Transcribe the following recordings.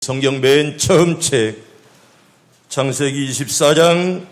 성경 맨 처음 책 창세기 24장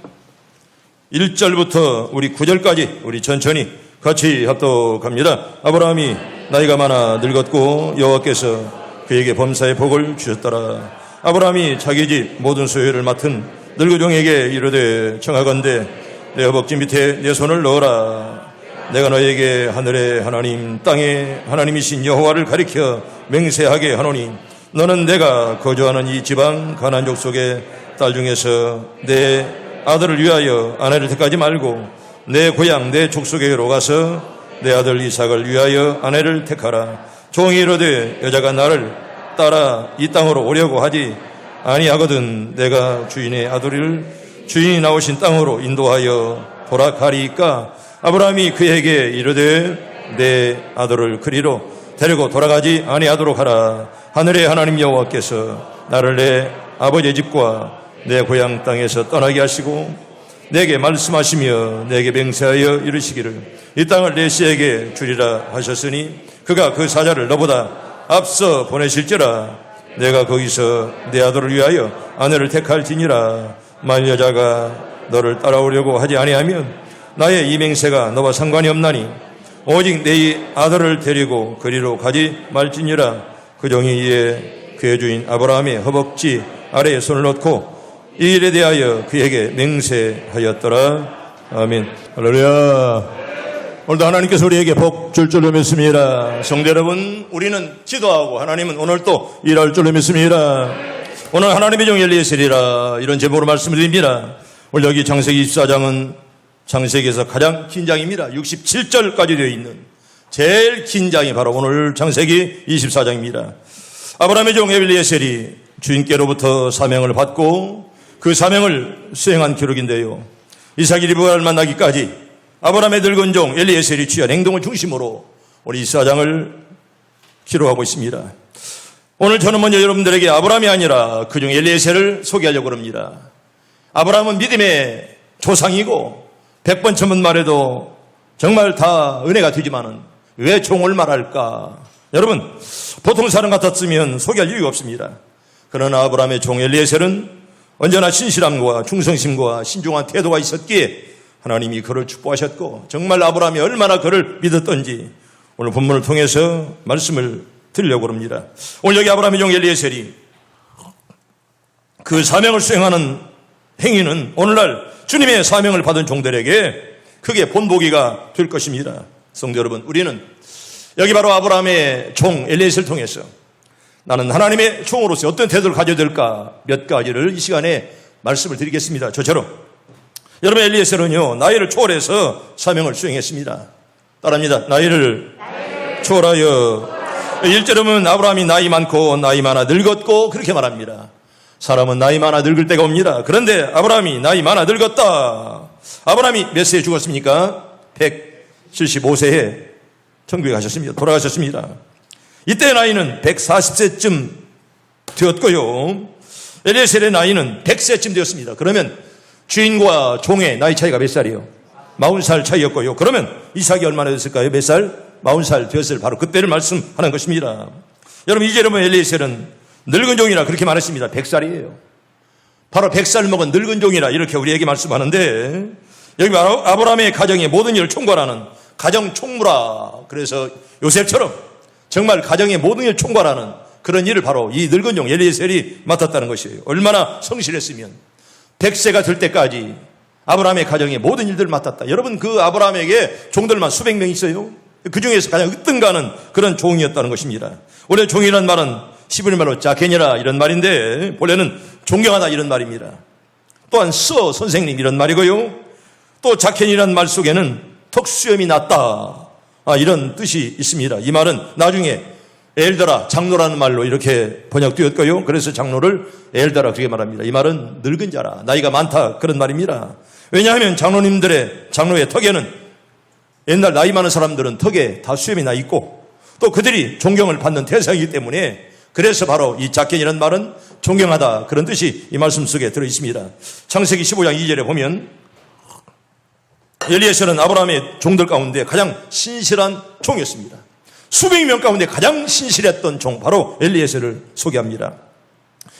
1절부터 우리 9절까지 우리 천천히 같이 합독합니다. 아브라함이 나이가 많아 늙었고 여호와께서 그에게 범사의 복을 주셨더라. 아브라함이 자기 집 모든 소유를 맡은 늙은 종에게 이르되 청하건대 내 허벅지 밑에 내 손을 넣어라. 내가 너에게 하늘의 하나님 땅의 하나님이신 여호와를 가리켜 맹세하게 하노니 너는 내가 거주하는 이 지방 가나안 족속의 딸 중에서 내 아들을 위하여 아내를 택하지 말고 내 고향 내 족속에로 가서 내 아들 이삭을 위하여 아내를 택하라. 종이 이르되 여자가 나를 따라 이 땅으로 오려고 하지 아니하거든 내가 주인의 아들을 주인이 나오신 땅으로 인도하여 돌아가리까. 아브라함이 그에게 이르되 내 아들을 그리로 데리고 돌아가지 아니하도록 하라. 하늘의 하나님 여호와께서 나를 내 아버지의 집과 내 고향 땅에서 떠나게 하시고 내게 말씀하시며 내게 맹세하여 이르시기를 이 땅을 내 씨에게 주리라 하셨으니 그가 그 사자를 너보다 앞서 보내실지라. 내가 거기서 내 아들을 위하여 아내를 택할지니라. 만일 여자가 너를 따라오려고 하지 아니하면 나의 이 맹세가 너와 상관이 없나니 오직 내 아들을 데리고 그리로 가지 말지니라. 그 종이 이에 그의 주인 아브라함의 허벅지 아래에 손을 놓고 이 일에 대하여 그에게 맹세하였더라. 아멘. 할렐루야. 오늘도 하나님께서 우리에게 복 줄 줄로 믿습니다. 성도 여러분, 우리는 기도하고 하나님은 오늘 또 일할 줄로 믿습니다. 오늘 하나님의 종 엘리에셀이라 이런 제목으로 말씀을 드립니다. 오늘 여기 창세기 24장은 창세기에서 가장 긴 장입니다. 67절까지 되어 있는 제일 긴 장이 바로 오늘 창세기 24장입니다. 아브라함의 종 엘리에셀이 주인께로부터 사명을 받고 그 사명을 수행한 기록인데요. 이삭이 리브가를 만나기까지 아브라함의 늙은 종 엘리에셀이 취한 행동을 중심으로 우리 24장을 기록하고 있습니다. 오늘 저는 먼저 여러분들에게 아브라함이 아니라 그중 엘리에셀을 소개하려고 합니다. 아브라함은 믿음의 조상이고 100번 천번 말해도 정말 다 은혜가 되지만은 왜 종을 말할까? 여러분, 보통 사람 같았으면 소개할 이유가 없습니다. 그러나 아브라함의 종 엘리에셀은 언제나 신실함과 충성심과 신중한 태도가 있었기에 하나님이 그를 축복하셨고 정말 아브라함이 얼마나 그를 믿었던지 오늘 본문을 통해서 말씀을 드리려고 합니다. 오늘 여기 아브라함의 종 엘리에셀이 그 사명을 수행하는 행위는 오늘날 주님의 사명을 받은 종들에게 크게 본보기가 될 것입니다. 성도 여러분, 우리는 여기 바로 아브라함의 종 엘리에셀을 통해서 나는 하나님의 종으로서 어떤 태도를 가져야 될까 몇 가지를 이 시간에 말씀을 드리겠습니다. 저처럼 여러분, 엘리에셀은요 나이를 초월해서 사명을 수행했습니다. 따라합니다. 나이를 초월하여. 1절에 보면 아브라함이 나이 많고 나이 많아 늙었고 그렇게 말합니다. 사람은 나이 많아 늙을 때가 옵니다. 그런데 아브라함이 나이 많아 늙었다. 아브라함이 몇 세에 죽었습니까? 175세에 천국에 가셨습니다. 돌아가셨습니다. 이때 나이는 140세쯤 되었고요. 엘리에셀의 나이는 100세쯤 되었습니다. 그러면 주인과 종의 나이 차이가 몇 살이요? 40살 차이였고요. 그러면 이삭이 얼마나 됐을까요? 몇 살? 40살 되었을 바로 그때를 말씀하는 것입니다. 여러분, 이제 여러분 엘리에셀은 늙은 종이라 그렇게 말했습니다. 100살이에요. 바로 100살 먹은 늙은 종이라 이렇게 우리에게 말씀하는데 여기 바로 아브라함의 가정의 모든 일을 총괄하는 가정 총무라. 그래서 요셉처럼 정말 가정의 모든 일을 총괄하는 그런 일을 바로 이 늙은 종 엘리에셀이 맡았다는 것이에요. 얼마나 성실했으면 100세가 될 때까지 아브라함의 가정의 모든 일들을 맡았다. 여러분, 그 아브라함에게 종들만 수백 명 있어요. 그 중에서 가장 으뜸가는 그런 종이었다는 것입니다. 원래 종이라는 말은 히브리 말로 자켄이라 이런 말인데 본래는 존경하다 이런 말입니다. 또한 선생님 이런 말이고요. 또 자켄이라는 말 속에는 턱수염이 났다 이런 뜻이 있습니다. 이 말은 나중에 엘더라 장로라는 말로 이렇게 번역되었고요. 그래서 장로를 엘더라 그렇게 말합니다. 이 말은 늙은 자라, 나이가 많다 그런 말입니다. 왜냐하면 장로의 턱에는 옛날 나이 많은 사람들은 턱에 다 수염이 나 있고 또 그들이 존경을 받는 대상이기 때문에 그래서 바로 이 자켄이라는 말은 존경하다 그런 뜻이 이 말씀 속에 들어 있습니다. 창세기 15장 2절에 보면 엘리에셀은 아브라함의 종들 가운데 가장 신실한 종이었습니다. 수백 명 가운데 가장 신실했던 종 바로 엘리에셀을 소개합니다.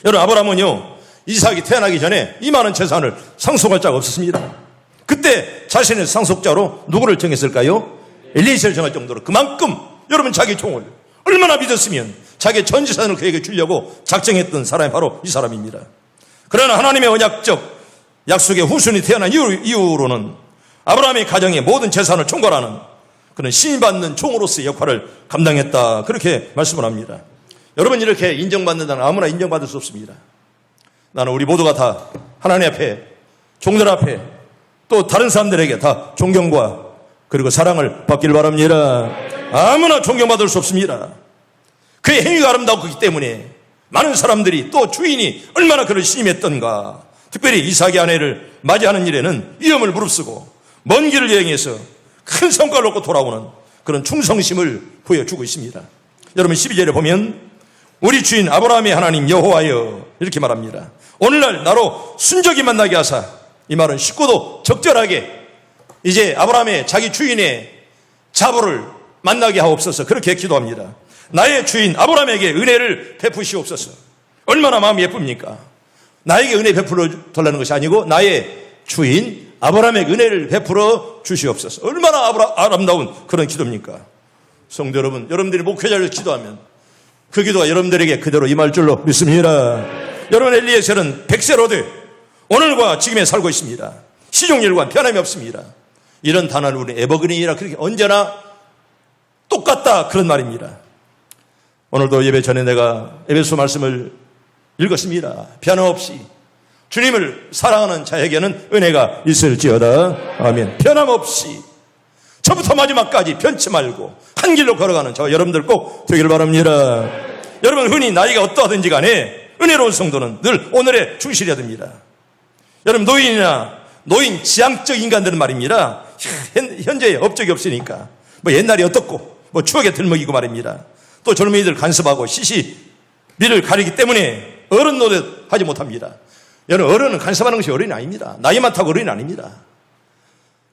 여러분, 아브라함은요, 이삭이 태어나기 전에 이 많은 재산을 상속할 자가 없었습니다. 그때 자신의 상속자로 누구를 정했을까요? 엘리에셀을 정할 정도로 그만큼 여러분 자기 종을 얼마나 믿었으면 자기의 전 재산을 그에게 주려고 작정했던 사람이 바로 이 사람입니다. 그러나 하나님의 언약적 약속의 후손이 태어난 이후로는 아브라함의 가정의 모든 재산을 총괄하는 그런 신임받는 종으로서의 역할을 감당했다, 그렇게 말씀을 합니다. 여러분, 이렇게 인정받는다는 아무나 인정받을 수 없습니다. 나는 우리 모두가 다 하나님 앞에, 종들 앞에, 또 다른 사람들에게 다 존경과 그리고 사랑을 받기를 바랍니다. 아무나 존경받을 수 없습니다. 그의 행위가 아름다웠기 때문에 많은 사람들이, 또 주인이 얼마나 그를 신임했던가. 특별히 이삭의 아내를 맞이하는 일에는 위험을 무릅쓰고 먼 길을 여행해서 큰 성과를 얻고 돌아오는 그런 충성심을 보여주고 있습니다. 여러분, 12절에 보면 우리 주인 아브라함의 하나님 여호와여 이렇게 말합니다. 오늘날 나로 순적이 만나게 하사, 이 말은 쉽고도 적절하게 이제 아브라함의 자기 주인의 자보를 만나게 하옵소서, 그렇게 기도합니다. 나의 주인 아브라함에게 은혜를 베푸시옵소서. 얼마나 마음이 예쁩니까? 나에게 은혜 베풀어 달라는 것이 아니고 나의 주인 아브라함에게 은혜를 베풀어 주시옵소서. 얼마나 아름다운 그런 기도입니까? 성도 여러분, 여러분들이 목회자를 기도하면 그 기도가 여러분들에게 그대로 임할 줄로 믿습니다. 여러분, 엘리에셀은 100세로 돼 오늘과 지금에 살고 있습니다. 시종일관 변함이 없습니다. 이런 단어를 우리 에버그린이라 그렇게 언제나 똑같다, 그런 말입니다. 오늘도 예배 전에 내가 에베소 말씀을 읽었습니다. 변함없이 주님을 사랑하는 자에게는 은혜가 있을지어다. 아멘. 변함없이 처음부터 마지막까지 변치 말고 한 길로 걸어가는 저 여러분들 꼭 되기를 바랍니다. 여러분, 흔히 나이가 어떠하든지 간에 은혜로운 성도는 늘 오늘에 충실해야 됩니다. 여러분, 노인 지향적 인간들은 말입니다. 현재에 업적이 없으니까 뭐 옛날이 어떻고 뭐 추억에 들먹이고 말입니다. 또 젊은이들 간섭하고 시시비를 가리기 때문에 어른 노릇 하지 못합니다. 여러분, 어른은 간섭하는 것이 어른이 아닙니다. 나이 많다고 어른이 아닙니다.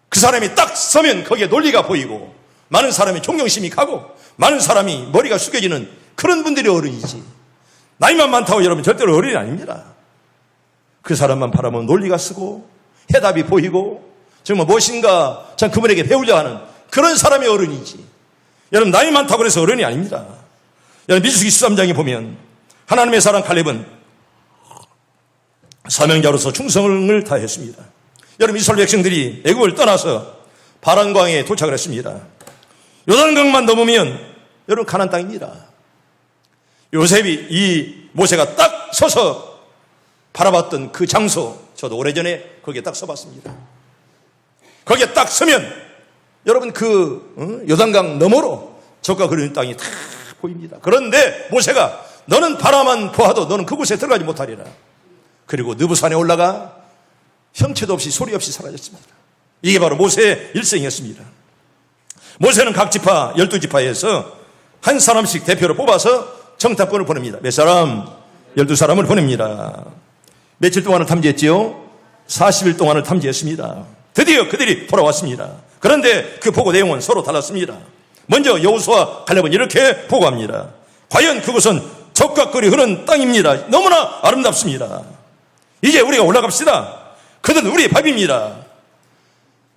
그 사람이 딱 서면 거기에 논리가 보이고 많은 사람이 존경심이 가고 많은 사람이 머리가 숙여지는 그런 분들이 어른이지, 나이만 많다고 여러분 절대로 어른이 아닙니다. 그 사람만 바라보면 논리가 쓰고 해답이 보이고 정말 무엇인가 참 그분에게 배우려 하는 그런 사람이 어른이지, 여러분 나이 많다고 해서 어른이 아닙니다. 여러분, 민수기 13장에 보면 하나님의 사람 갈렙은 사명자로서 충성을 다했습니다. 여러분, 이스라엘 백성들이 애굽을 떠나서 바란광에 도착을 했습니다. 요단강만 넘으면 여러분 가나안 땅입니다. 요셉이 이 모세가 딱 서서 바라봤던 그 장소, 저도 오래전에 거기에 딱 서봤습니다. 거기에 딱 서면 여러분 그 요단강 너머로 적과 그리운 땅이 다 보입니다. 그런데 모세가 너는 바라만 보아도 너는 그곳에 들어가지 못하리라. 그리고 느부산에 올라가 형체도 없이 소리 없이 사라졌습니다. 이게 바로 모세의 일생이었습니다. 모세는 각 지파 12지파에서 한 사람씩 대표로 뽑아서 정탐꾼을 보냅니다. 몇 사람? 12사람을 보냅니다. 며칠 동안을 탐지했지요? 40일 동안을 탐지했습니다. 드디어 그들이 돌아왔습니다. 그런데 그 보고 내용은 서로 달랐습니다. 먼저 여호수아 갈렙은 이렇게 보고합니다. 과연 그곳은 적과 꿀이 흐르는 땅입니다. 너무나 아름답습니다. 이제 우리가 올라갑시다. 그들은 우리의 밥입니다.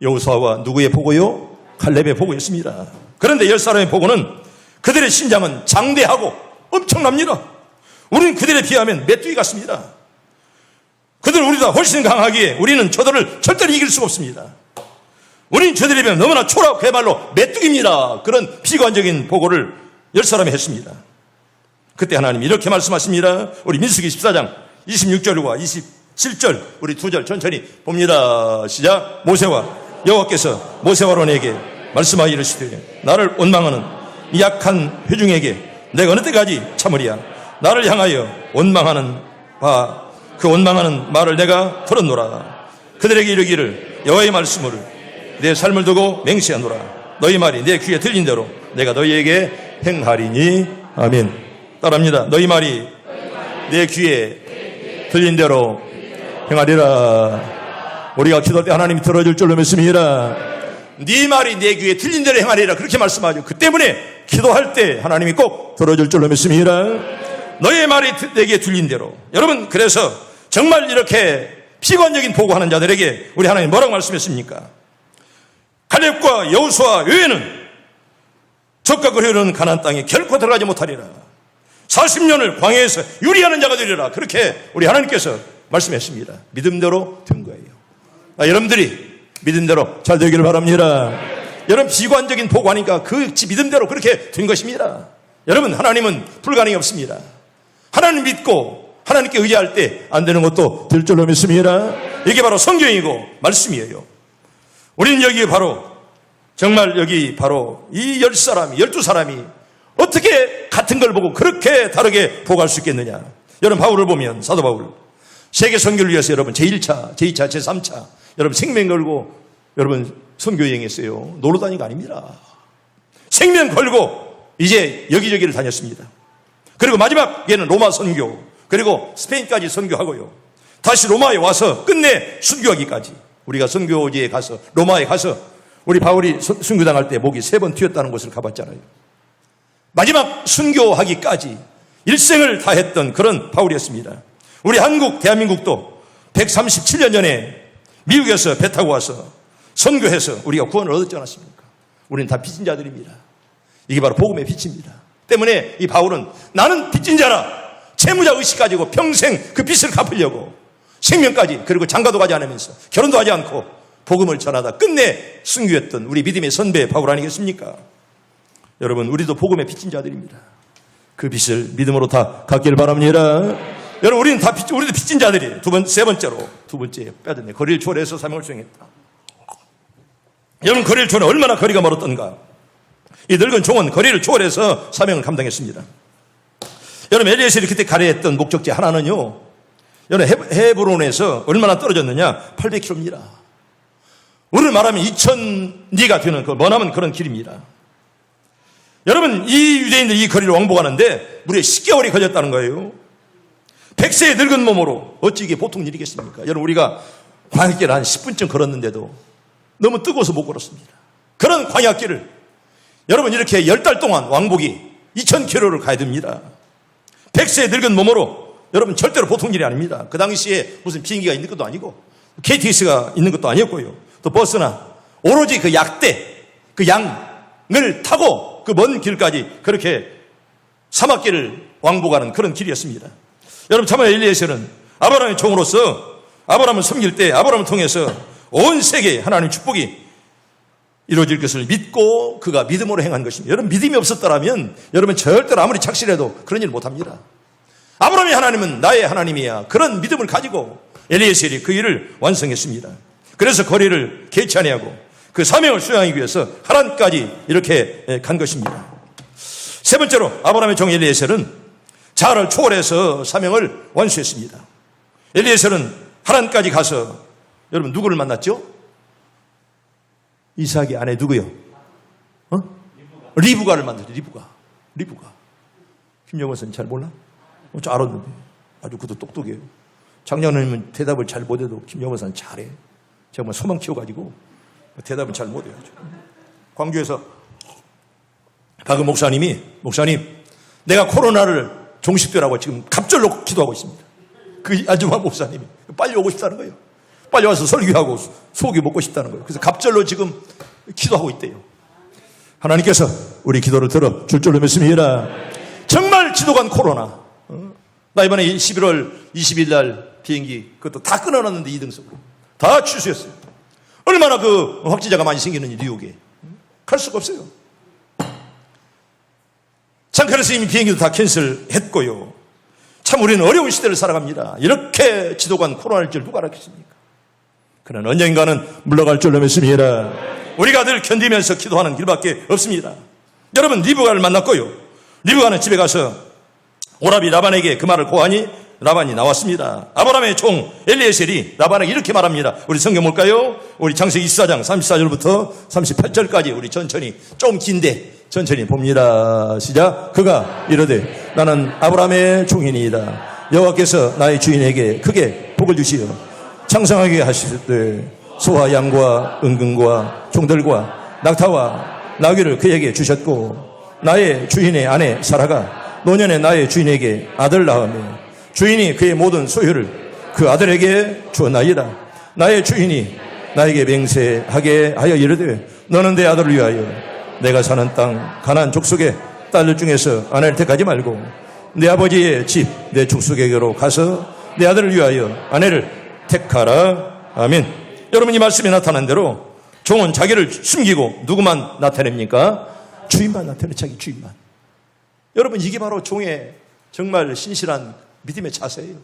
여호수아와 누구의 보고요? 갈렙의 보고였습니다. 그런데 10사람의 보고는 그들의 심장은 장대하고 엄청납니다. 우리는 그들에 비하면 메뚜기 같습니다. 그들은 우리보다 훨씬 강하기에 우리는 저들을 절대로 이길 수가 없습니다. 우리는 저들에 비하면 너무나 초라하고 그야말로 메뚜기입니다. 그런 비관적인 보고를 10사람이 했습니다. 그때 하나님이 이렇게 말씀하십니다. 우리 민수기 14장 26절과 27절 우리 2절 천천히 봅니다. 시작. 모세와 여호와께서 모세와 아론에게 말씀하여 이르시되 나를 원망하는 이 약한 회중에게 내가 어느 때까지 참으리야. 나를 향하여 원망하는 그 원망하는 말을 내가 들었노라. 그들에게 이르기를 여호와의 말씀을 내 삶을 두고 맹세하노라. 너희 말이 내 귀에 들린 대로 내가 너희에게 행하리니. 아멘. 따라합니다. 너희 말이 내 귀에 들린 대로 행하리라. 우리가 기도할 때 하나님이 들어줄 줄로 믿습니다. 네 말이 내 귀에 들린 대로 행하리라, 그렇게 말씀하죠. 그 때문에 기도할 때 하나님이 꼭 들어줄 줄로 믿습니다. 너의 말이 내게 들린 대로. 여러분, 그래서 정말 이렇게 비관적인 보고하는 자들에게 우리 하나님 뭐라고 말씀했습니까? 갈렙과 여호수아 외에는 적과 그리는 가나안 땅에 결코 들어가지 못하리라. 40년을 광야에서 유리하는 자가 되리라. 그렇게 우리 하나님께서 말씀했습니다. 믿음대로 된 거예요. 여러분들이 믿음대로 잘 되기를 바랍니다. 여러분, 비관적인 보고하니까 그 믿음대로 그렇게 된 것입니다. 여러분, 하나님은 불가능이 없습니다. 하나님 믿고 하나님께 의지할 때 안 되는 것도 될 줄로 믿습니다. 이게 바로 성경이고 말씀이에요. 우리는 여기 바로 정말 여기 바로 이 10사람이 12사람이 어떻게 같은 걸 보고 그렇게 다르게 보고할 수 있겠느냐. 여러분, 바울을 보면 사도 바울 세계 선교를 위해서 여러분 제1차, 제2차, 제3차 여러분 생명 걸고 여러분 선교 여행했어요. 놀러 다니는 거 아닙니다. 생명 걸고 이제 여기저기를 다녔습니다. 그리고 마지막에는 로마 선교, 그리고 스페인까지 선교하고요. 다시 로마에 와서 끝내 순교하기까지. 우리가 선교지에 가서 로마에 가서 우리 바울이 순교당할 때 목이 3번 튀었다는 곳을 가봤잖아요. 마지막 순교하기까지 일생을 다했던 그런 바울이었습니다. 우리 한국 대한민국도 137년 전에 미국에서 배 타고 와서 선교해서 우리가 구원을 얻었지 않았습니까? 우리는 다 빚진 자들입니다. 이게 바로 복음의 빛입니다. 때문에 이 바울은 나는 빚진 자라, 채무자 의식 가지고 평생 그 빚을 갚으려고 생명까지, 그리고 장가도 가지 않으면서 결혼도 하지 않고 복음을 전하다 끝내 순교했던 우리 믿음의 선배 바울 아니겠습니까? 여러분, 우리도 복음의 빚진 자들입니다. 그 빚을 믿음으로 다 갚길 바랍니다. 여러분, 우리는 다 우리도 빚진 자들이에요. 세 번째로, 두 번째 빼앗았네. 거리를 초월해서 사명을 수행했다. 여러분, 거리를 초월해 얼마나 거리가 멀었던가. 이 늙은 종은 거리를 초월해서 사명을 감당했습니다. 여러분, 엘리에셀이 그때 가려했던 목적지 하나는요, 여러분, 헤브론에서 얼마나 떨어졌느냐? 800km입니다. 우리를 말하면 2000리가 되는 그 머나먼 그런 길입니다. 여러분, 이 유대인들이 이 거리를 왕복하는데 무려 10개월이 걸렸다는 거예요. 100세의 늙은 몸으로 어찌 이게 보통 일이겠습니까? 여러분, 우리가 광야길을 한 10분쯤 걸었는데도 너무 뜨거워서 못 걸었습니다. 그런 광야길을 여러분 이렇게 10달 동안 왕복이 2000km를 가야 됩니다. 100세의 늙은 몸으로 여러분 절대로 보통 일이 아닙니다. 그 당시에 무슨 비행기가 있는 것도 아니고 KTX가 있는 것도 아니었고요. 또 버스나 오로지 그 약대, 그 양을 타고 그 먼 길까지 그렇게 사막길을 왕복하는 그런 길이었습니다. 여러분, 참아 엘리에셀은 아브라함의 종으로서 아브라함을 섬길 때 아브라함을 통해서 온 세계에 하나님의 축복이 이루어질 것을 믿고 그가 믿음으로 행한 것입니다. 여러분, 믿음이 없었더라면 여러분 절대로 아무리 착실해도 그런 일을 못합니다. 아브라함의 하나님은 나의 하나님이야. 그런 믿음을 가지고 엘리에셀이 그 일을 완성했습니다. 그래서 거리를 개치 아니하고 그 사명을 수행하기 위해서 하란까지 이렇게 간 것입니다. 세 번째로 아브라함의 종 엘리에셀은 자아를 초월해서 사명을 완수했습니다. 엘리에셀은 하란까지 가서 여러분 누구를 만났죠? 이삭의 아내 누구요? 리브가를 만났죠. 리브가. 김영원선 잘 몰라? 잘 알았는데 아주 그도 똑똑해요. 작년에는 대답을 잘 못해도 김영원선 잘해. 정말 소망 키워가지고 대답은 잘 못해요. 광주에서 박은 목사님, 내가 코로나를 종식되라고 지금 갑절로 기도하고 있습니다. 그 아줌마 목사님이 빨리 오고 싶다는 거예요. 빨리 와서 설교하고 소고기 먹고 싶다는 거예요. 그래서 갑절로 지금 기도하고 있대요. 하나님께서 우리 기도를 들어 줄 줄로 믿습니다. 정말 지도간 코로나. 나 이번에 11월 20일 날 비행기 그것도 다 끊어놨는데 2등석으로 다 취소했어요. 얼마나 그 확진자가 많이 생기는지 뉴욕에 갈 수가 없어요. 참 그래서 이미 비행기도 다 캔슬했고요. 참 우리는 어려운 시대를 살아갑니다. 이렇게 지도간 코로나일 줄 누가 알았겠습니까? 그러나 언젠가는 물러갈 줄로 믿습니다. 우리가 늘 견디면서 기도하는 길밖에 없습니다. 여러분, 리브가를 만났고요. 리브가는 집에 가서 오라비 라반에게 그 말을 고하니 라반이 나왔습니다. 아브라함의 종 엘리에셀이 라반에게 이렇게 말합니다. 우리 성경 볼까요? 우리 창세기 24장 34절부터 38절까지 우리 천천히, 좀 긴데 천천히 봅니다. 시작. 그가 이르되 나는 아브라함의 종이니이다. 여호와께서 나의 주인에게 크게 복을 주시어 창성하게 하시되 소와 양과 은금과 종들과 낙타와 나귀를 그에게 주셨고 나의 주인의 아내 사라가 노년에 나의 주인에게 아들 낳으며 주인이 그의 모든 소유를 그 아들에게 주었나이다. 나의 주인이 나에게 맹세하게 하여 이르되 너는 내 아들을 위하여 내가 사는 땅 가나안 족속의 딸들 중에서 아내를 택하지 말고 내 아버지의 집 내 족속에게로 가서 내 아들을 위하여 아내를 택하라. 아멘. 여러분, 이 말씀에 나타난 대로 종은 자기를 숨기고 누구만 나타냅니까? 주인만 나타내. 자기 주인만. 여러분, 이게 바로 종의 정말 신실한 믿음의 자세예요.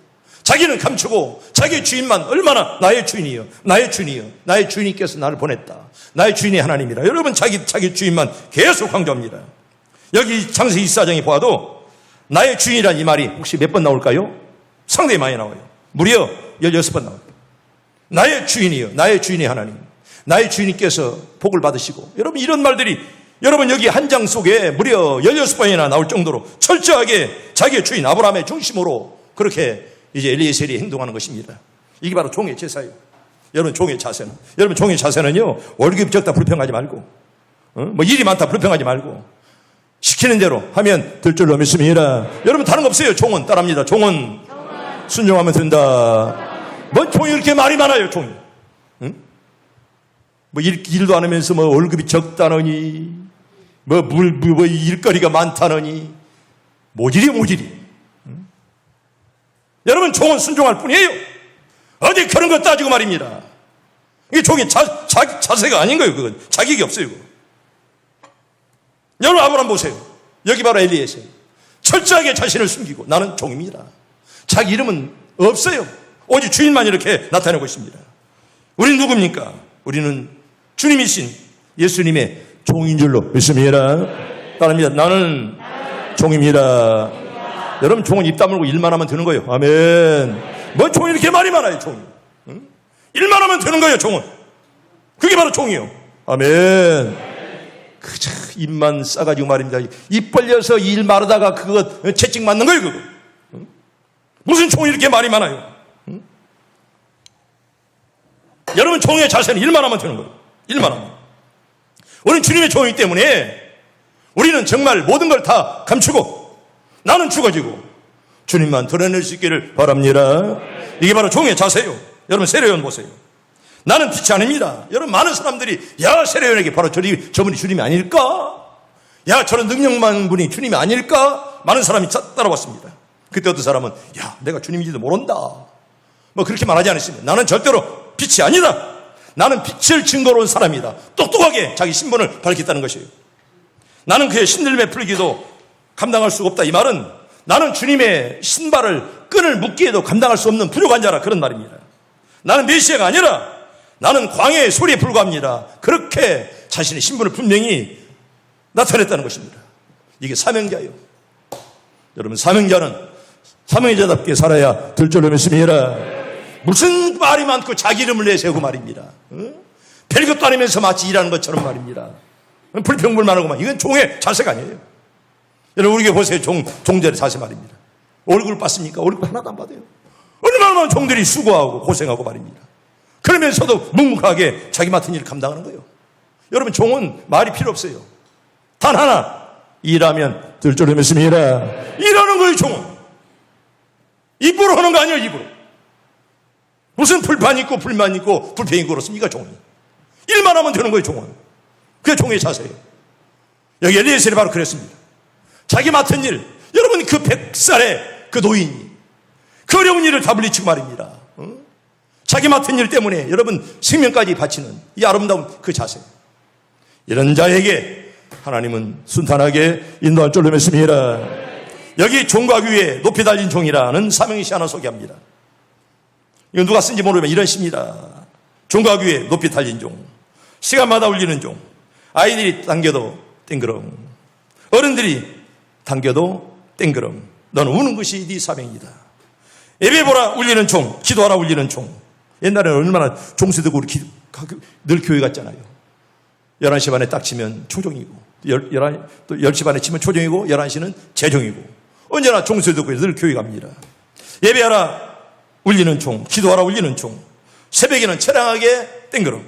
자기는 감추고 자기 주인만, 얼마나 나의 주인이요, 나의 주인이요, 나의 주인께서 나를 보냈다, 나의 주인이 하나님이라. 여러분, 자기 주인만 계속 강조합니다. 여기 창세기 24장에 보아도 나의 주인이란 이 말이 혹시 몇 번 나올까요? 상당히 많이 나와요. 무려 16번 나와요. 나의 주인이요, 나의 주인이 하나님, 나의 주인께서 복을 받으시고. 여러분, 이런 말들이 여러분 여기 한 장 속에 무려 16번이나 나올 정도로 철저하게 자기의 주인 아브라함의 중심으로 그렇게 이제 엘리에셀이 행동하는 것입니다. 이게 바로 종의 제사예요. 여러분, 종의 자세는, 여러분, 종의 자세는요, 월급 적다 불평하지 말고, 뭐 일이 많다 불평하지 말고, 시키는 대로 하면 될 줄로 믿습니다. 여러분, 다른 거 없어요. 종은 따라합니다. 종은 순종하면 된다. 뭐 종이 이렇게 말이 많아요, 종이. 응? 뭐 일도 안 하면서 뭐 월급이 적다느니, 뭐 일거리가 많다느니, 모질이. 응? 여러분, 종은 순종할 뿐이에요. 어디 그런 거 따지고 말입니다. 이게 종이 자세가 아닌 거예요. 그건 자격이 없어요. 그거. 여러분, 아브라함 보세요. 여기 바로 엘리에셀. 철저하게 자신을 숨기고 나는 종입니다. 자기 이름은 없어요. 오직 주인만 이렇게 나타내고 있습니다. 우리는 누굽니까? 우리는 주님이신 예수님의 종인 줄로 믿습니다. 따릅니다. 나는 종입니다. 여러분, 종은 입 다물고 일만 하면 되는 거예요. 아멘. 뭐 종이 이렇게 말이 많아요, 종이. 응? 일만 하면 되는 거예요, 종은. 그게 바로 종이요. 아멘. 그저 입만 싸가지고 말입니다. 입 벌려서 일 마르다가 그거 채찍 맞는 거예요, 그거. 응? 무슨 종이 이렇게 말이 많아요? 응? 여러분, 종의 자세는 일만 하면 되는 거예요. 일만 하면. 우리는 주님의 종이기 때문에 우리는 정말 모든 걸 다 감추고 나는 죽어지고 주님만 드러낼 수 있기를 바랍니다. 이게 바로 종의 자세예요. 여러분, 세례요한 보세요. 나는 빛이 아닙니다. 여러분, 많은 사람들이 야, 세례요한에게 바로 저분이 주님이 아닐까? 야, 저런 능력 많은 분이 주님이 아닐까? 많은 사람이 따라왔습니다. 그때 어떤 사람은 야, 내가 주님인지도 모른다, 뭐 그렇게 말하지 않았습니다. 나는 절대로 빛이 아니다. 나는 빛을 증거로 온 사람이다. 똑똑하게 자기 신분을 밝혔다는 것이에요. 나는 그의 신들매 풀기도 감당할 수가 없다. 이 말은 나는 주님의 신발을 끈을 묶기에도 감당할 수 없는 부족한 자라, 그런 말입니다. 나는 메시아가 아니라 나는 광야의 소리에 불과합니다. 그렇게 자신의 신분을 분명히 나타냈다는 것입니다. 이게 사명자예요. 여러분, 사명자는 사명자답게 살아야 될 줄로 믿습니다. 무슨 말이 많고 자기 이름을 내세우고 말입니다. 별것도 아니면서 마치 일하는 것처럼 말입니다. 불평불만하고만. 이건 종의 자세가 아니에요. 여러분, 우리에게 보세요. 종들의 자세 말입니다. 얼굴 봤습니까? 얼굴 하나도 안 받아요. 얼마나 많은 종들이 수고하고 고생하고 말입니다. 그러면서도 묵묵하게 자기 맡은 일을 감당하는 거예요. 여러분, 종은 말이 필요 없어요. 단 하나, 일하면 될 줄로 믿습니다. 일하는 거예요, 종은. 입으로 하는 거 아니에요, 입으로. 무슨 불판 있고 불만 있고 불평 있고 그렇습니까, 종은. 일만 하면 되는 거예요, 종은. 그게 종의 자세예요. 여기 엘리에셀이 바로 그랬습니다. 자기 맡은 일, 여러분, 그 100살의 그 노인이 그 어려운 일을 다 물리치고 말입니다. 자기 맡은 일 때문에 여러분 생명까지 바치는 이 아름다운 그 자세. 이런 자에게 하나님은 순탄하게 인도할 줄로 믿습니다. 여기 종과 위에 높이 달린 종이라는 사명시 하나 소개합니다. 이건 누가 쓴지 모르지만 이런 시입니다. 종과 위에 높이 달린 종, 시간마다 울리는 종, 아이들이 당겨도 땡그렁, 어른들이 당겨도 땡그렁, 너는 우는 것이 네 사명이다. 예배보라 울리는 종, 기도하라 울리는 종. 옛날에는 얼마나 종세 들고 늘 교회 갔잖아요. 11시 반에 딱 치면 초종이고, 또 10시 반에 치면 초종이고, 11시는 재종이고, 언제나 종세 들고 늘 교회 갑니다. 예배하라 울리는 종, 기도하라 울리는 종. 새벽에는 처량하게 땡그렁,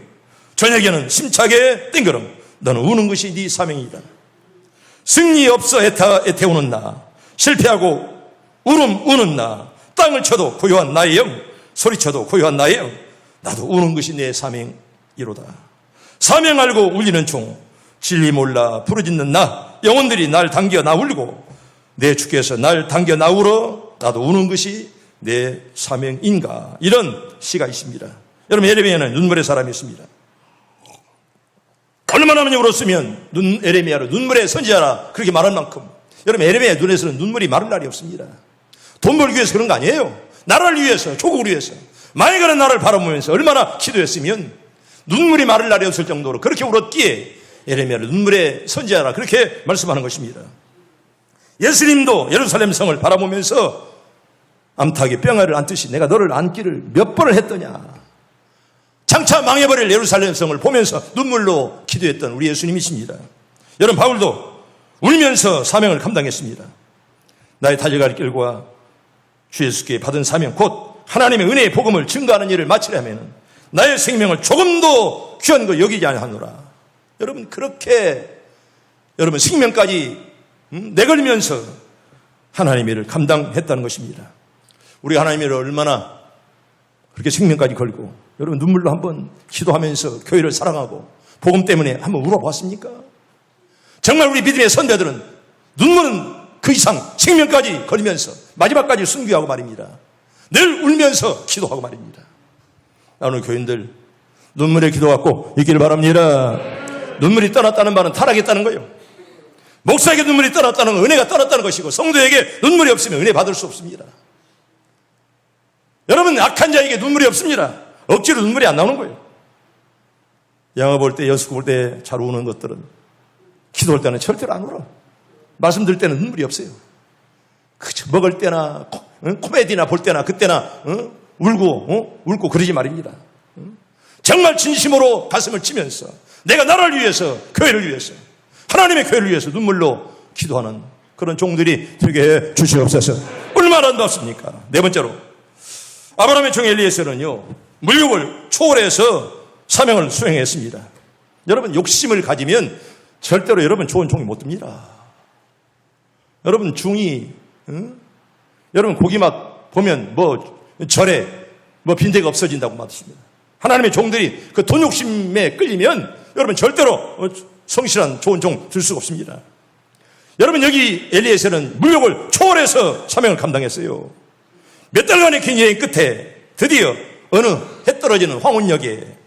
저녁에는 심차게 땡그렁. 너는 우는 것이 네 사명이다. 승리 없어 애태우는 나, 실패하고 우는 나, 땅을 쳐도 고요한 나의 영, 소리쳐도 고요한 나의 영, 나도 우는 것이 내 사명이로다. 사명 알고 울리는 종, 진리 몰라 부르짖는 나, 영혼들이 날 당겨 나 울고 내 주께서 날 당겨 나 울어 나도 우는 것이 내 사명인가. 이런 시가 있습니다. 여러분, 에레미야는 눈물의 사람이었습니다. 얼마나 많이 울었으면 에레미야를 눈물의 선지자라 그렇게 말할 만큼, 여러분, 에레미야 눈에서는 눈물이 마를 날이 없습니다. 돈 벌기 위해서 그런 거 아니에요. 나라를 위해서, 조국을 위해서, 많이 가는 나라를 바라보면서 얼마나 기도했으면 눈물이 마를 날이 없을 정도로 그렇게 울었기에 에레미야를 눈물의 선지자라 그렇게 말씀하는 것입니다. 예수님도 예루살렘 성을 바라보면서 암탉이 병아를 안듯이 내가 너를 안기를 몇 번을 했더냐. 장차 망해버릴 예루살렘 성을 보면서 눈물로 기도했던 우리 예수님이십니다. 여러분, 바울도 울면서 사명을 감당했습니다. 나의 달려갈 길과 주 예수께 받은 사명, 곧 하나님의 은혜의 복음을 증거하는 일을 마치려면 나의 생명을 조금도 귀한 거 여기지 아니하노라. 여러분, 그렇게 여러분 생명까지 내걸면서 하나님의 일을 감당했다는 것입니다. 우리가 하나님의 일을 얼마나 그렇게 생명까지 걸고, 여러분 눈물로 한번 기도하면서 교회를 사랑하고 복음 때문에 한번 울어봤습니까? 정말 우리 믿음의 선배들은 눈물은 그 이상 생명까지 걸면서 마지막까지 순교하고 말입니다. 늘 울면서 기도하고 말입니다. 오늘 교인들 눈물의 기도 갖고 있기를 바랍니다. 눈물이 떠났다는 말은 타락했다는 거예요. 목사에게 눈물이 떠났다는 건 은혜가 떠났다는 것이고, 성도에게 눈물이 없으면 은혜 받을 수 없습니다. 여러분, 악한 자에게 눈물이 없습니다. 억지로 눈물이 안 나오는 거예요. 영화 볼 때, 연습 볼 때 잘 우는 것들은 기도할 때는 절대로 안 울어. 말씀 들을 때는 눈물이 없어요. 그저 먹을 때나 코미디나 볼 때나 그때나 울고 그러지 말입니다. 정말 진심으로 가슴을 치면서 내가 나라를 위해서, 교회를 위해서, 하나님의 교회를 위해서 눈물로 기도하는 그런 종들이 되게 해 주시옵소서. 얼마나 아름답습니까? 네 번째로, 아브라함의 종 엘리에셀은요, 물욕을 초월해서 사명을 수행했습니다. 여러분, 욕심을 가지면 절대로 여러분 좋은 종이 못 됩니다. 여러분, 중이 여러분 고기 맛 보면 절에 빈대가 없어진다고 말씀합니다. 하나님의 종들이 그 돈 욕심에 끌리면 여러분 절대로 성실한 좋은 종 될 수가 없습니다. 여러분, 여기 엘리에셀은 물욕을 초월해서 사명을 감당했어요. 몇 달간의 긴 여행 끝에 드디어 어느 해 떨어지는 황혼역에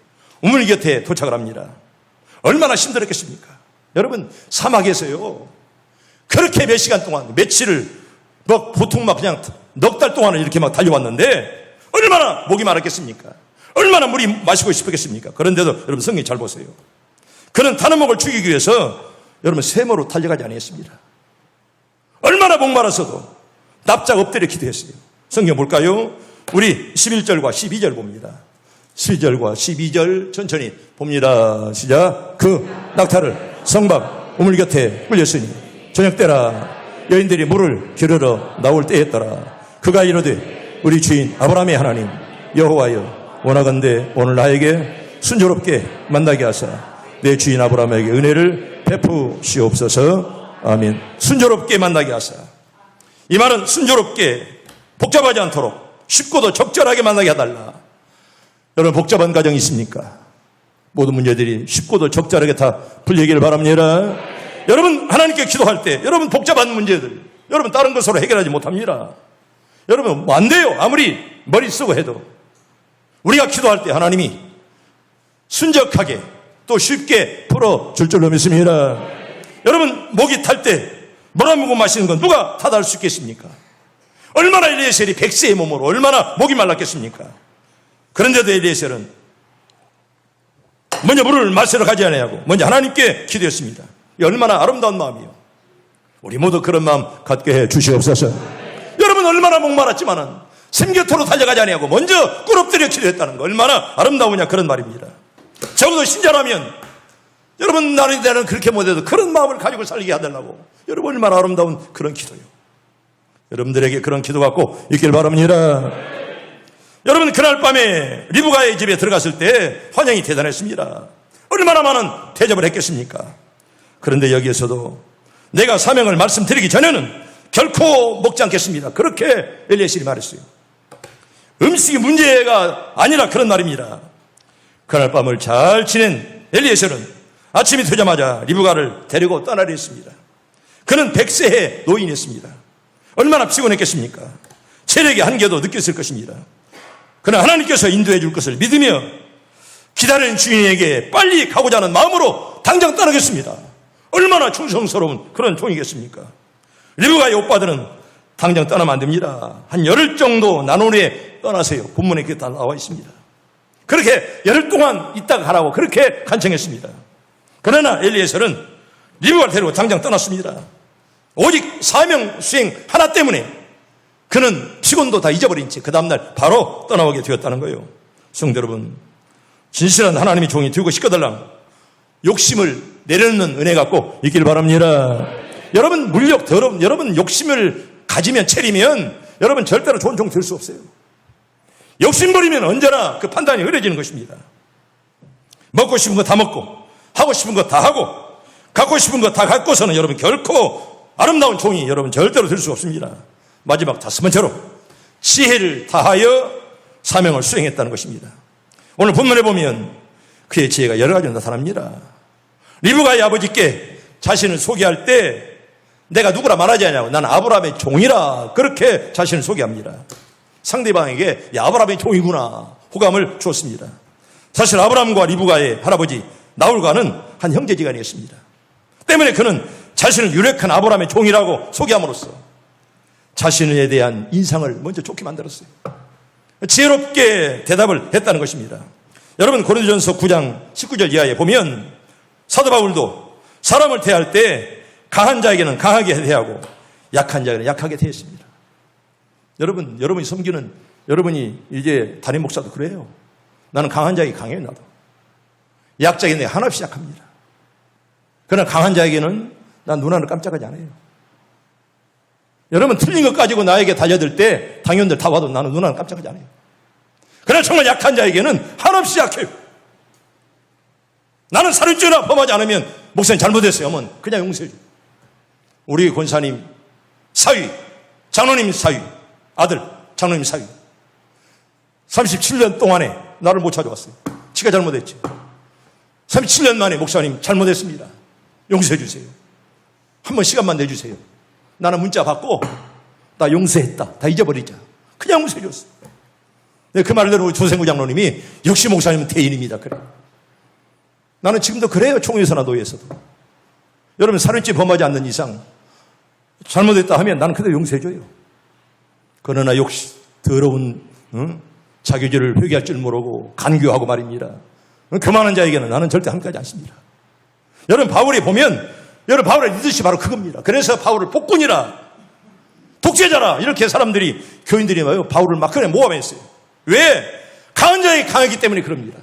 우물 곁에 도착을 합니다. 얼마나 힘들었겠습니까? 여러분, 사막에서요 그렇게 몇 시간 동안, 며칠을 보통 그냥 넉 달 동안을 이렇게 달려왔는데 얼마나 목이 마르겠습니까? 얼마나 물이 마시고 싶었겠습니까? 그런데도 여러분, 성경 잘 보세요. 그는 타는 목을 죽이기 위해서 여러분 샘으로 달려가지 않았습니다. 얼마나 목마라서도 납작 엎드려 기도했어요. 성경 볼까요? 우리 11절과 12절 봅니다. 11절과 12절 천천히 봅니다. 시작. 그 낙타를 성박 우물 곁에 끌렸으니 저녁 때라 여인들이 물을 기르러 나올 때였더라. 그가 이르되 우리 주인 아브라함의 하나님 여호와여, 원하건대 오늘 나에게 순조롭게 만나게 하사 내 주인 아브라함에게 은혜를 베푸시옵소서. 아멘. 순조롭게 만나게 하사. 이 말은 순조롭게, 복잡하지 않도록 쉽고도 적절하게 만나게 해달라. 여러분, 복잡한 가정이 있습니까? 모든 문제들이 쉽고도 적절하게 다 풀리기를 바랍니다. 여러분, 하나님께 기도할 때 여러분 복잡한 문제들 여러분 다른 것으로 해결하지 못합니다. 여러분, 안 돼요. 아무리 머리 쓰고 해도. 우리가 기도할 때 하나님이 순적하게 또 쉽게 풀어줄 줄로 믿습니다. 여러분, 목이 탈 때 물어먹고 마시는 건 누가 다 달 수 있겠습니까? 얼마나 엘리에셀이 100세의 몸으로 얼마나 목이 말랐겠습니까? 그런데도 엘리에셀은 먼저 물을 마시러 가지 않냐고 먼저 하나님께 기도했습니다. 얼마나 아름다운 마음이요. 우리 모두 그런 마음 갖게 해 주시옵소서. 여러분, 얼마나 목말랐지만은 샘곁으로 달려가지 않냐고 먼저 꿇 엎드려 기도했다는 거 얼마나 아름다우냐, 그런 말입니다. 적어도 신자라면 여러분, 나는 그렇게 못해도 그런 마음을 가지고 살게 해달라고. 여러분, 얼마나 아름다운 그런 기도요. 여러분들에게 그런 기도 갖고 있길 바랍니다. 여러분, 그날 밤에 리브가의 집에 들어갔을 때 환영이 대단했습니다. 얼마나 많은 대접을 했겠습니까? 그런데 여기에서도 내가 사명을 말씀드리기 전에는 결코 먹지 않겠습니다. 그렇게 엘리에셀이 말했어요. 음식이 문제가 아니라 그런 말입니다. 그날 밤을 잘 지낸 엘리에셀은 아침이 되자마자 리브가를 데리고 떠나려 했습니다. 그는 100세의 노인이었습니다. 얼마나 피곤했겠습니까? 체력의 한계도 느꼈을 것입니다. 그러나 하나님께서 인도해 줄 것을 믿으며 기다리는 주인에게 빨리 가고자 하는 마음으로 당장 떠나겠습니다. 얼마나 충성스러운 그런 종이겠습니까? 리브가의 오빠들은 당장 떠나면 안 됩니다. 한 열흘 정도 나누에 떠나세요. 본문에 그게 다 나와 있습니다. 그렇게 열흘 동안 있다가 가라고 그렇게 간청했습니다. 그러나 엘리에셀은 리브가를 데리고 당장 떠났습니다. 오직 사명 수행 하나 때문에 그는 피곤도 다 잊어버린 채 그 다음날 바로 떠나오게 되었다는 거예요. 성도 여러분, 진실한 하나님의 종이 되고 싶거들랑 욕심을 내려놓는 은혜가 꼭 있길 바랍니다. 여러분 여러분 욕심을 가지면 체리면 여러분 절대로 좋은 종 될 수 없어요. 욕심 부리면 언제나 그 판단이 흐려지는 것입니다. 먹고 싶은 거 다 먹고 하고 싶은 거 다 하고 갖고 싶은 거 다 갖고서는 여러분 결코 아름다운 종이 여러분 절대로 될 수 없습니다. 마지막 5번째로 지혜를 다하여 사명을 수행했다는 것입니다. 오늘 본문에 보면 그의 지혜가 여러 가지로 나타납니다. 리브가의 아버지께 자신을 소개할 때 내가 누구라 말하지 않냐고 나는 아브라함의 종이라 그렇게 자신을 소개합니다. 상대방에게 아브라함의 종이구나 호감을 주었습니다. 사실 아브라함과 리브가의 할아버지 나홀과는 한 형제지간이었습니다. 때문에 그는 자신을 유력한 아브라함의 종이라고 소개함으로써 자신에 대한 인상을 먼저 좋게 만들었어요. 지혜롭게 대답을 했다는 것입니다. 여러분 고린도전서 9장 19절 이하에 보면 사도 바울도 사람을 대할 때 강한 자에게는 강하게 대하고 약한 자에게는 약하게 대했습니다. 여러분이 섬기는 여러분이 이제 담임 목사도 그래요. 나는 강한 자에게 강해요. 나도 약자에게 내가 한없이 약합니다. 그러나 강한 자에게는 난 눈 하나 깜짝하지 않아요. 여러분 틀린 것 가지고 나에게 달려들 때 당연들 다 와도 나는 눈 하나 깜짝하지 않아요. 그러나 정말 약한 자에게는 한없이 약해요. 나는 살인죄나 범하지 않으면 목사님 잘못했어요. 어머 그냥 용서해 줘. 우리 권사님 사위, 장로님 사위, 아들 장로님 사위 37년 동안에 나를 못 찾아왔어요. 지가 잘못했지. 37년 만에 목사님 잘못했습니다. 용서해 주세요. 한번 시간만 내주세요. 나는 문자 받고 나 용서했다. 다 잊어버리자. 그냥 용서해 줬어. 그 말을 들은 우리 조생구 장로님이 역시 목사님은 대인입니다. 그래. 나는 지금도 그래요. 총회에서나 노예에서도. 여러분 살인죄 범하지 않는 이상 잘못했다 하면 나는 그대로 용서해줘요. 그러나 역시 더러운 자기죄를 회개할 줄 모르고 간교하고 말입니다. 교만한 자에게는 나는 절대 함께하지 않습니다. 여러분 바울이 보면 여러분 바울의 리더십이 바로 그겁니다. 그래서 바울을 폭군이라 독재자라 이렇게 사람들이 교인들이 말이요 바울을 막 그래 모함했어요. 왜? 강한 자에게 강하기 때문에 그럽니다.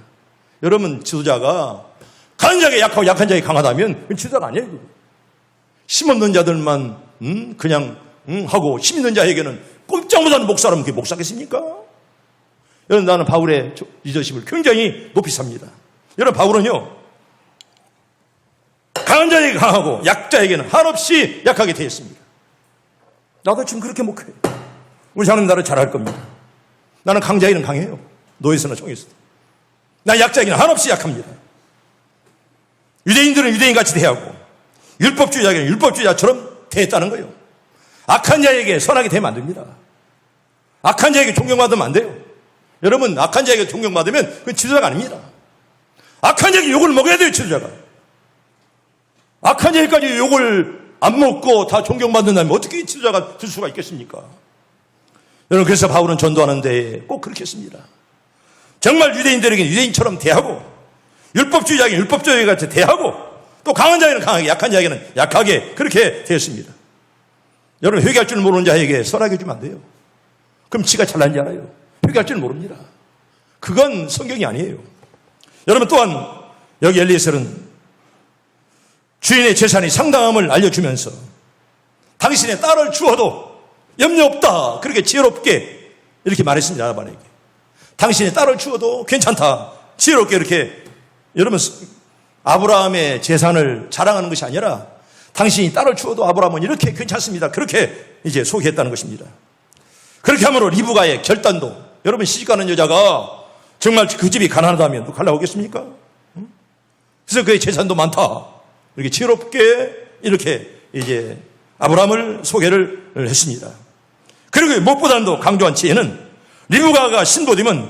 여러분 지도자가 강한 자에게 약하고 약한 자에게 강하다면 그건 지도자가 아니에요. 힘없는 자들만 그냥 하고 힘 있는 자에게는 꼼짝 못하는 목사라면 그게 목사겠습니까? 여러분 나는 바울의 리더십을 굉장히 높이 삽니다. 여러분 바울은요 강한 자에게 강하고 약자에게는 한없이 약하게 되었습니다. 나도 지금 그렇게 목회해요. 우리 장로님 나를 잘할 겁니다. 나는 강자에게는 강해요. 노예서나 총에서도. 나 약자에게는 한없이 약합니다. 유대인들은 유대인같이 대하고 율법주의자에게는 율법주의자처럼 대했다는 거예요. 악한 자에게 선하게 대면 안 됩니다. 악한 자에게 존경받으면 안 돼요. 여러분 악한 자에게 존경받으면 그건 지도자가 아닙니다. 악한 자에게 욕을 먹어야 돼요. 지도자가. 악한 자에게까지 욕을 안 먹고 다 존경받는다면 어떻게 지도자가 될 수가 있겠습니까? 여러분 그래서 바울은 전도하는데 꼭 그렇게 했습니다. 정말 유대인들에게 유대인처럼 대하고 율법주의자에게 율법주의자같이 대하고 또 강한 자에게는 강하게 약한 자에게는 약하게 그렇게 되었습니다. 여러분 회개할 줄 모르는 자에게 선하게 주면 안 돼요. 그럼 지가 잘난지 알아요. 회개할 줄 모릅니다. 그건 성경이 아니에요. 여러분 또한 여기 엘리에셀은 주인의 재산이 상당함을 알려주면서 당신의 딸을 주어도 염려 없다. 그렇게 지혜롭게 이렇게 말했습니다. 아브라함에게. 당신의 딸을 주어도 괜찮다. 지혜롭게 이렇게 여러분 아브라함의 재산을 자랑하는 것이 아니라 당신이 딸을 주어도 아브라함은 이렇게 괜찮습니다. 그렇게 이제 소개했다는 것입니다. 그렇게 함으로 리브가의 결단도, 여러분 시집가는 여자가 정말 그 집이 가난하다면 가려고 오겠습니까? 그래서 그의 재산도 많다. 이렇게 지혜롭게 이렇게 이제 아브라함을 소개를 했습니다. 그리고 무엇보다도 강조한 지혜는 리브가가 신도됨은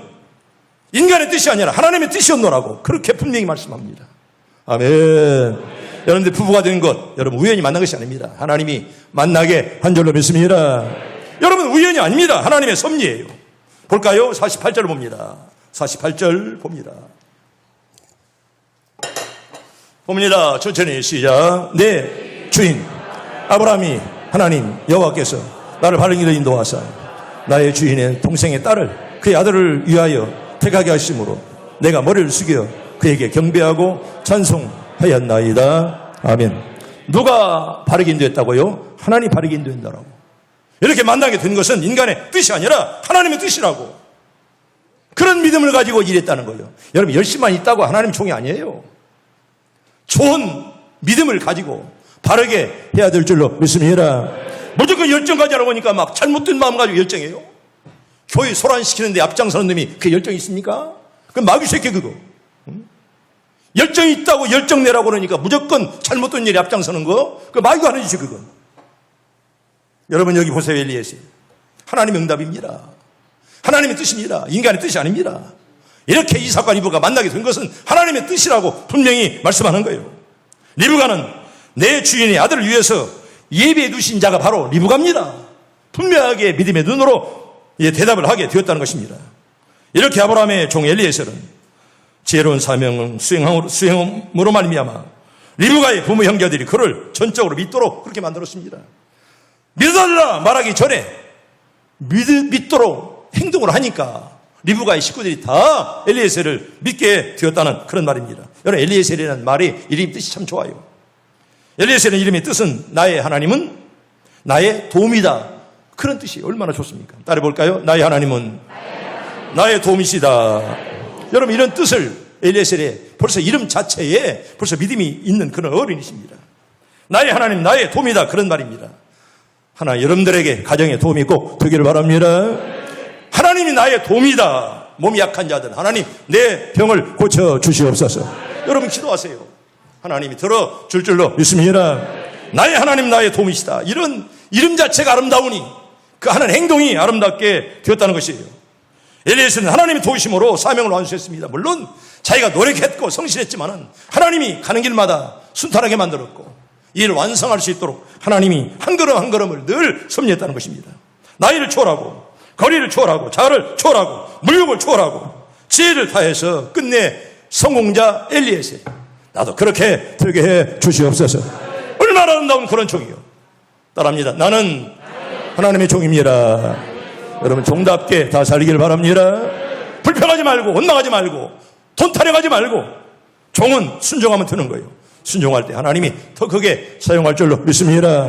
인간의 뜻이 아니라 하나님의 뜻이었노라고 그렇게 분명히 말씀합니다. 아멘. 여러분들 부부가 된 것, 여러분 우연히 만난 것이 아닙니다. 하나님이 만나게 한 줄로 믿습니다. 여러분 우연이 아닙니다. 하나님의 섭리예요. 볼까요? 48절을 봅니다. 48절 봅니다. 봅니다. 천천히 시작. 내 주인 아브라함이 하나님 여호와께서 나를 바른 길로 인도하사 나의 주인의 동생의 딸을 그의 아들을 위하여 택하게 하심으로 내가 머리를 숙여 그에게 경배하고 찬송하였나이다. 아멘. 누가 바르게 인도했다고요? 하나님이 바르게 인도한다라고. 이렇게 만나게 된 것은 인간의 뜻이 아니라 하나님의 뜻이라고. 그런 믿음을 가지고 일했다는 거예요. 여러분 열심만 있다고 하나님 종이 아니에요. 좋은 믿음을 가지고 바르게 해야 될 줄로 믿습니다. 무조건 열정 가지라고 하니까 막 잘못된 마음 가지고 열정해요. 교회 소란시키는데 앞장서는 놈이 그게 열정이 있습니까? 그건 마귀 새끼 그거. 열정이 있다고 열정 내라고 그러니까 무조건 잘못된 일에 앞장서는 거, 그 마귀가 하는 짓이 그건. 여러분 여기 보세요. 엘리에셀. 하나님의 응답입니다. 하나님의 뜻입니다. 인간의 뜻이 아닙니다. 이렇게 이삭과 리브가 만나게 된 것은 하나님의 뜻이라고 분명히 말씀하는 거예요. 리브가는 내 주인의 아들을 위해서 예배해 두신 자가 바로 리브가입니다. 분명하게 믿음의 눈으로 대답을 하게 되었다는 것입니다. 이렇게 아브라함의 종 엘리에셀은 지혜로운 사명을 수행함으로 말미암아 리브가의 부모 형제들이 그를 전적으로 믿도록 그렇게 만들었습니다. 믿어달라 말하기 전에 믿도록 행동을 하니까 리브가의 식구들이 다 엘리에셀을 믿게 되었다는 그런 말입니다. 여러분 엘리에셀이라는 말이 이름 뜻이 참 좋아요. 엘리에셀의 이름의 뜻은 나의 하나님은 나의 도움이다. 그런 뜻이 얼마나 좋습니까? 따라해볼까요? 나의 하나님은 나의 도움이시다. 여러분 이런 뜻을 엘리에셀의 벌써 이름 자체에 벌써 믿음이 있는 그런 어린이십니다. 나의 하나님 나의 도움이다. 그런 말입니다. 하나 여러분들에게 가정에 도움이 꼭 되기를 바랍니다. 하나님이 나의 도움이다. 몸이 약한 자들 하나님 내 병을 고쳐주시옵소서. 여러분 기도하세요. 하나님이 들어줄 줄로 믿습니다. 나의 하나님 나의 도움이시다. 이런 이름 자체가 아름다우니 그 하는 행동이 아름답게 되었다는 것이에요. 엘리에셀은 하나님의 도우심으로 사명을 완수했습니다. 물론 자기가 노력했고 성실했지만 하나님이 가는 길마다 순탄하게 만들었고 이 일을 완성할 수 있도록 하나님이 한 걸음 한 걸음을 늘 섭리했다는 것입니다. 나이를 초월하고 거리를 초월하고 자를 초월하고 물욕을 초월하고 지혜를 다해서 끝내 성공자 엘리에셀. 나도 그렇게 되게 해 주시옵소서. 얼마나 아름다운 그런 종이요. 따라합니다. 나는 하나님의 종입니다. 여러분 종답게 다 살기를 바랍니다. 불평하지 말고 원망하지 말고 돈 타령하지 말고 종은 순종하면 되는 거예요. 순종할 때 하나님이 더 크게 사용할 줄로 믿습니다.